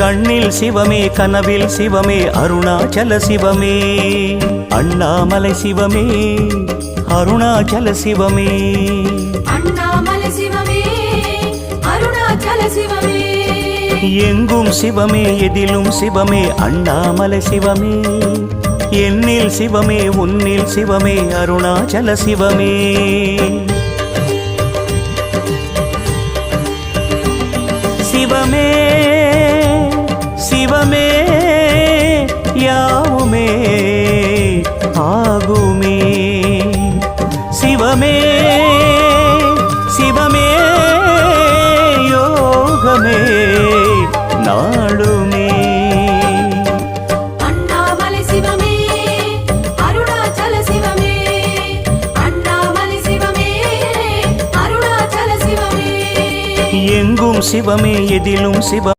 கண்ணில் சிவமே கனவில் சிவமே அருணாச்சல சிவமே அண்ணாமலை சிவமே அருணாச்சல சிவமே அண்ணாமலை சிவமே அருணாச்சல சிவமே எங்கும் சிவமே எதிலும் சிவமே அண்ணாமலை சிவமே என்னில் சிவமே உன்னில் சிவமே அருணாச்சல சிவமே சிவமே சிவமே யாவுமே ஆகுமே சிவமே சிவமே யோகமே நாளுமே அண்ணாமலை சிவமே அருணாச்சல சிவமே அண்ணாமலை சிவமே அருணாச்சல சிவமே எங்கும் சிவமே எதிலும் சிவ